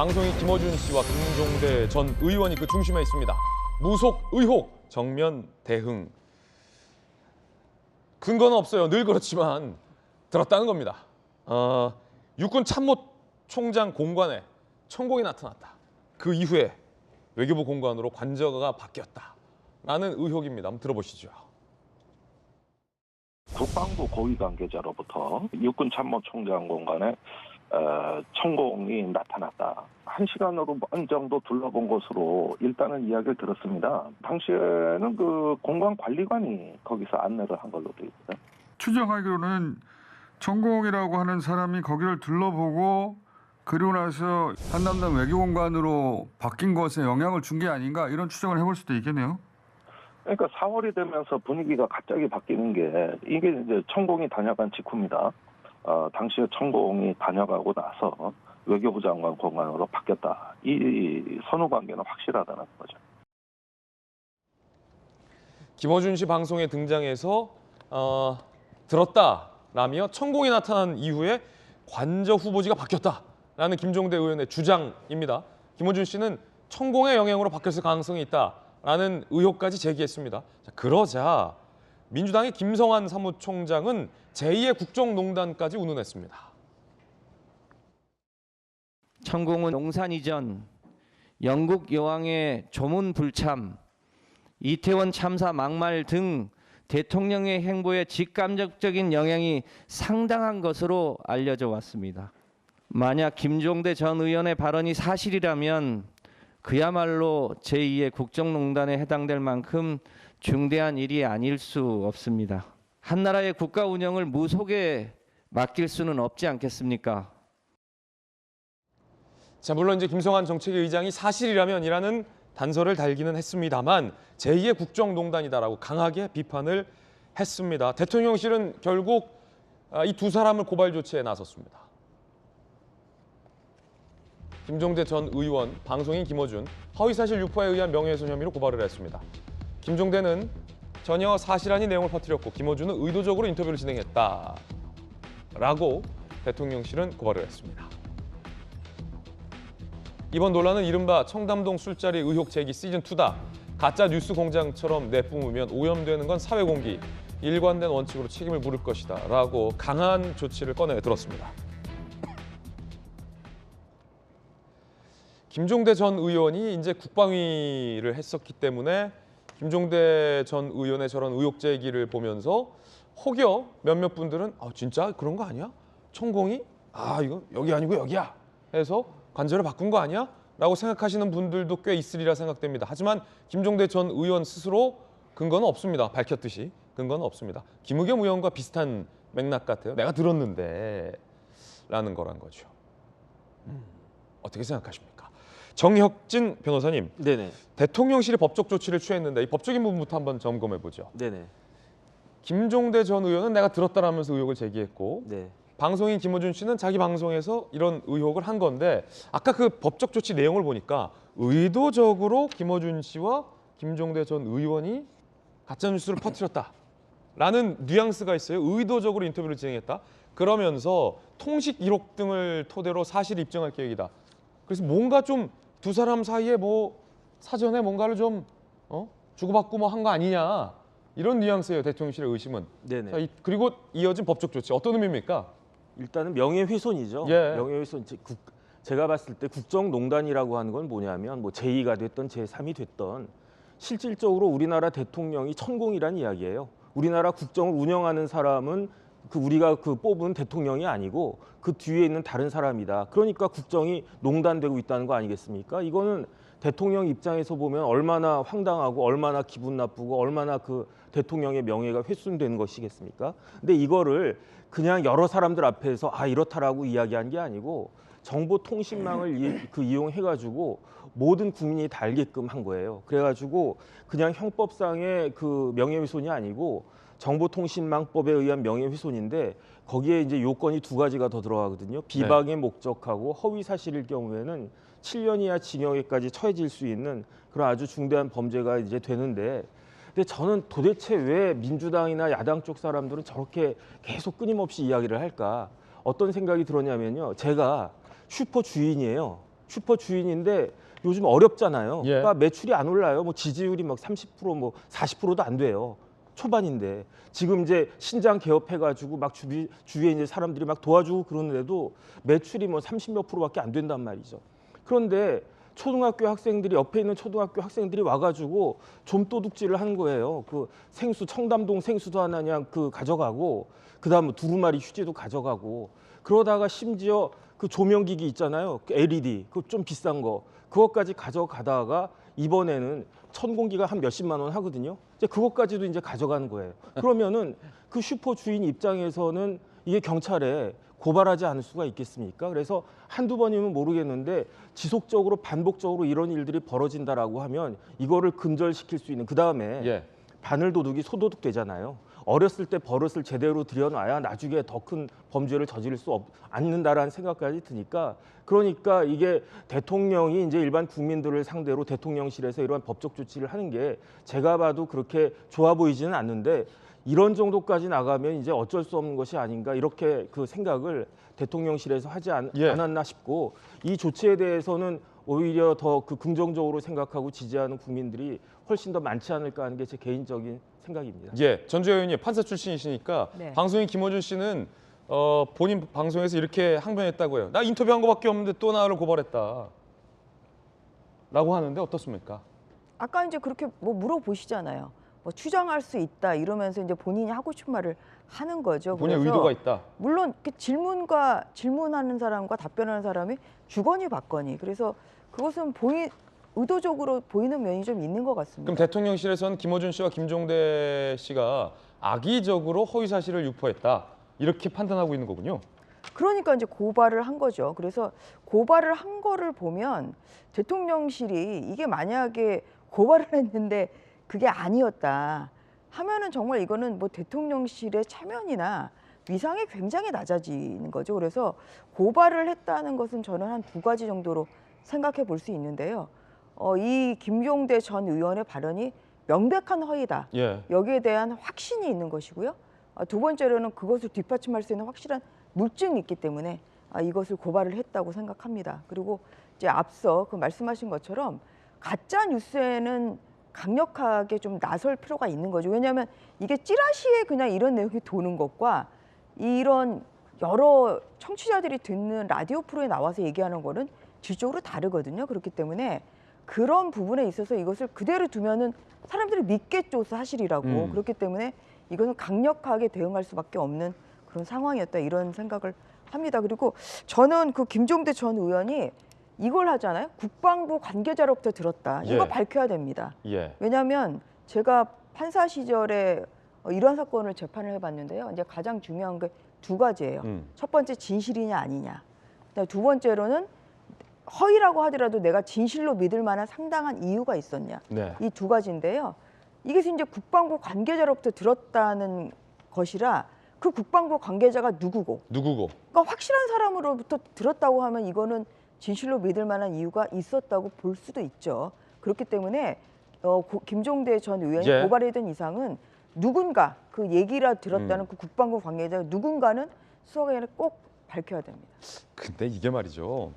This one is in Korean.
방송인 김어준 씨와 김종대 전 의원이 그 중심에 있습니다. 무속 의혹 정면 대응. 근거는 없어요. 늘 그렇지만 들었다는 겁니다. 육군 참모총장 공관에 천공이 나타났다. 그 이후에 외교부 공관으로 관저가 바뀌었다라는 의혹입니다. 한번 들어보시죠. 국방부 고위 관계자로부터 육군 참모총장 공관에 천공이 나타났다. 1시간으로 어느 정도 둘러본 것으로 일단은 이야기를 들었습니다. 당시에는 그 공관 관리관이 거기서 안내를 한 걸로 되어 있어요. 추정하기로는 천공이라고 하는 사람이 거기를 둘러보고 그리고 나서 한남단 외교공관으로 바뀐 것에 영향을 준 게 아닌가 이런 추정을 해볼 수도 있겠네요. 그러니까 4월이 되면서 분위기가 갑자기 바뀌는 게 이게 이제 천공이 다녀간 직후입니다. 당시에 천공이 다녀가고 나서 외교부 장관 공관으로 바뀌었다. 이 선후 관계는 확실하다는 거죠. 김어준 씨 방송에 등장해서 들었다라며 천공이 나타난 이후에 관저 후보지가 바뀌었다라는 김종대 의원의 주장입니다. 김어준 씨는 천공의 영향으로 바뀌었을 가능성이 있다라는 의혹까지 제기했습니다. 자, 그러자 민주당의 김성환 사무총장은 제2의 국정농단까지 운운했습니다. 천공은 농산 이전, 영국 여왕의 조문 불참, 이태원 참사 막말 등 대통령의 행보에 직간접적인 영향이 상당한 것으로 알려져 왔습니다. 만약 김종대 전 의원의 발언이 사실이라면 그야말로 제2의 국정농단에 해당될 만큼 중대한 일이 아닐 수 없습니다. 한 나라의 국가 운영을 무속에 맡길 수는 없지 않겠습니까? 자, 물론 이제 김성환 정책위 의장이 사실이라면이라는 단서를 달기는 했습니다만 제2의 국정농단이다라고 강하게 비판을 했습니다. 대통령실은 결국 이 두 사람을 고발 조치에 나섰습니다. 김종대 전 의원, 방송인 김어준, 허위사실 유포에 의한 명예훼손 혐의로 고발을 했습니다. 김종대는 전혀 사실 아닌 내용을 퍼뜨렸고 김어준은 의도적으로 인터뷰를 진행했다라고 대통령실은 고발을 했습니다. 이번 논란은 이른바 청담동 술자리 의혹 제기 시즌2다. 가짜 뉴스 공장처럼 내뿜으면 오염되는 건 사회 공기, 일관된 원칙으로 책임을 물을 것이다 라고 강한 조치를 꺼내 들었습니다. 김종대 전 의원이 이제 국방위를 했었기 때문에 김종대 전 의원의 저런 의혹 제기를 보면서 혹여 몇몇 분들은 진짜 그런 거 아니야? 천공이? 이거 여기 아니고 여기야 해서 관저를 바꾼 거 아니야? 라고 생각하시는 분들도 꽤 있으리라 생각됩니다. 하지만 김종대 전 의원 스스로 근거는 없습니다. 밝혔듯이 근거는 없습니다. 김의겸 의원과 비슷한 맥락 같아요. 내가 들었는데 라는 거란 거죠. 어떻게 생각하십니까? 정혁진 변호사님, 네네. 대통령실이 법적 조치를 취했는데 이 법적인 부분부터 한번 점검해 보죠. 네네. 김종대 전 의원은 내가 들었다라면서 의혹을 제기했고 네. 방송인 김어준 씨는 자기 방송에서 이런 의혹을 한 건데 아까 그 법적 조치 내용을 보니까 의도적으로 김어준 씨와 김종대 전 의원이 가짜뉴스를 퍼뜨렸다라는 뉘앙스가 있어요. 의도적으로 인터뷰를 진행했다. 그러면서 통식 기록 등을 토대로 사실 입증할 계획이다. 그래서 뭔가 좀 두 사람 사이에 뭐 사전에 뭔가를 좀 주고받고 뭐 한 거 아니냐 이런 뉘앙스예요. 대통령실의 의심은. 네네. 자, 그리고 이어진 법적 조치 어떤 의미입니까? 일단은 명예훼손이죠. 예. 명예훼손. 제가 봤을 때 국정농단이라고 하는 건 뭐냐면 뭐 제2가 됐던 제3이 됐던 실질적으로 우리나라 대통령이 천공이란 이야기예요. 우리나라 국정을 운영하는 사람은 우리가 뽑은 대통령이 아니고 그 뒤에 있는 다른 사람이다. 그러니까 국정이 농단되고 있다는 거 아니겠습니까? 이거는 대통령 입장에서 보면 얼마나 황당하고 얼마나 기분 나쁘고 얼마나 그 대통령의 명예가 훼손되는 것이겠습니까? 근데 이거를 그냥 여러 사람들 앞에서 이렇다라고 이야기한 게 아니고 정보통신망을 이용해가지고 모든 국민이 다 알게끔 한 거예요. 그래가지고 그냥 형법상의 그 명예훼손이 아니고 정보통신망법에 의한 명예훼손인데 거기에 이제 요건이 두 가지가 더 들어가거든요. 비방의 목적하고 허위 사실일 경우에는 7년 이하 징역에까지 처해질 수 있는 그런 아주 중대한 범죄가 이제 되는데 근데 저는 도대체 왜 민주당이나 야당 쪽 사람들은 저렇게 계속 끊임없이 이야기를 할까? 어떤 생각이 들었냐면요. 제가 슈퍼 주인이에요. 슈퍼 주인인데 요즘 어렵잖아요. 예. 그러니까 매출이 안 올라요. 뭐 지지율이 막 30% 뭐 40%도 안 돼요. 초반인데 지금 이제 신장 개업해가지고 막 주위에 이제 사람들이 막 도와주고 그러는데도 매출이 뭐 30몇 %밖에 안 된단 말이죠. 그런데 초등학교 학생들이 옆에 있는 초등학교 학생들이 와가지고 좀도둑질을 하는 거예요. 그 생수 청담동 생수도 하나 그냥 그 가져가고 그다음 뭐 두루마리 휴지도 가져가고 그러다가 심지어 그 조명기기 있잖아요. 그 LED 그 좀 비싼 거 그것까지 가져가다가 이번에는 천공기가 한 몇십만 원 하거든요. 이제 그것까지도 이제 가져가는 거예요. 그러면은 그 슈퍼 주인 입장에서는 이게 경찰에 고발하지 않을 수가 있겠습니까? 그래서 한두 번이면 모르겠는데 지속적으로 반복적으로 이런 일들이 벌어진다라고 하면 이거를 근절시킬 수 있는 그다음에 예. 바늘 도둑이 소도둑 되잖아요. 어렸을 때 버릇을 제대로 들여놔야 나중에 더 큰 범죄를 저지를 수 않는다라는 생각까지 드니까 그러니까 이게 대통령이 이제 일반 국민들을 상대로 대통령실에서 이러한 법적 조치를 하는 게 제가 봐도 그렇게 좋아 보이지는 않는데 이런 정도까지 나가면 이제 어쩔 수 없는 것이 아닌가 이렇게 그 생각을 대통령실에서 하지 않았나 싶고 이 조치에 대해서는 오히려 더 그 긍정적으로 생각하고 지지하는 국민들이 훨씬 더 많지 않을까 하는 게 제 개인적인 생각입니다. 예, 전주현 의원님 판사 출신이시니까 네. 방송인 김어준 씨는 본인 방송에서 이렇게 항변했다고요. 나 인터뷰한 거밖에 없는데 또 나를 고발했다. 라고 하는데 어떻습니까? 아까 이제 그렇게 뭐 물어보시잖아요. 뭐 추정할 수 있다 이러면서 이제 본인이 하고 싶은 말을 하는 거죠. 본인의 그래서 의도가 있다. 물론 그 질문하는 사람과 답변하는 사람이 주거니 받거니 그래서 그것은 의도적으로 보이는 면이 좀 있는 것 같습니다. 그럼 대통령실에서는 김어준 씨와 김종대 씨가 악의적으로 허위 사실을 유포했다. 이렇게 판단하고 있는 거군요. 그러니까 이제 고발을 한 거죠. 그래서 고발을 한 거를 보면 대통령실이 이게 만약에 고발을 했는데 그게 아니었다 하면은 정말 이거는 뭐 대통령실의 체면이나 위상이 굉장히 낮아지는 거죠. 그래서 고발을 했다는 것은 저는 한 두 가지 정도로 생각해 볼 수 있는데요. 이 김종대 전 의원의 발언이 명백한 허위다. 예. 여기에 대한 확신이 있는 것이고요. 두 번째로는 그것을 뒷받침할 수 있는 확실한 물증이 있기 때문에 이것을 고발을 했다고 생각합니다. 그리고 이제 앞서 그 말씀하신 것처럼 가짜 뉴스에는 강력하게 좀 나설 필요가 있는 거죠. 왜냐하면 이게 찌라시에 그냥 이런 내용이 도는 것과 이런 여러 청취자들이 듣는 라디오 프로에 나와서 얘기하는 거는 질적으로 다르거든요. 그렇기 때문에 그런 부분에 있어서 이것을 그대로 두면은 사람들이 믿겠죠, 사실이라고. 그렇기 때문에 이것은 강력하게 대응할 수밖에 없는 그런 상황이었다 이런 생각을 합니다. 그리고 저는 그 김종대 전 의원이 이걸 하잖아요. 국방부 관계자로부터 들었다. 이거 예. 밝혀야 됩니다. 예. 왜냐하면 제가 판사 시절에 이런 사건을 재판을 해봤는데요. 이제 가장 중요한 게 두 가지예요. 첫 번째 진실이냐 아니냐. 그다음에 두 번째로는 허위라고 하더라도 내가 진실로 믿을 만한 상당한 이유가 있었냐. 네. 이 두 가지인데요. 이게 이제 국방부 관계자로부터 들었다는 것이라 그 국방부 관계자가 누구고. 그러니까 확실한 사람으로부터 들었다고 하면 이거는 진실로 믿을 만한 이유가 있었다고 볼 수도 있죠. 그렇기 때문에 김종대 전 의원이 예. 고발했던 이상은 누군가 그 얘기라 들었다는 그 국방부 관계자 누군가는 수사관에 꼭 밝혀야 됩니다. 근데 이게 말이죠.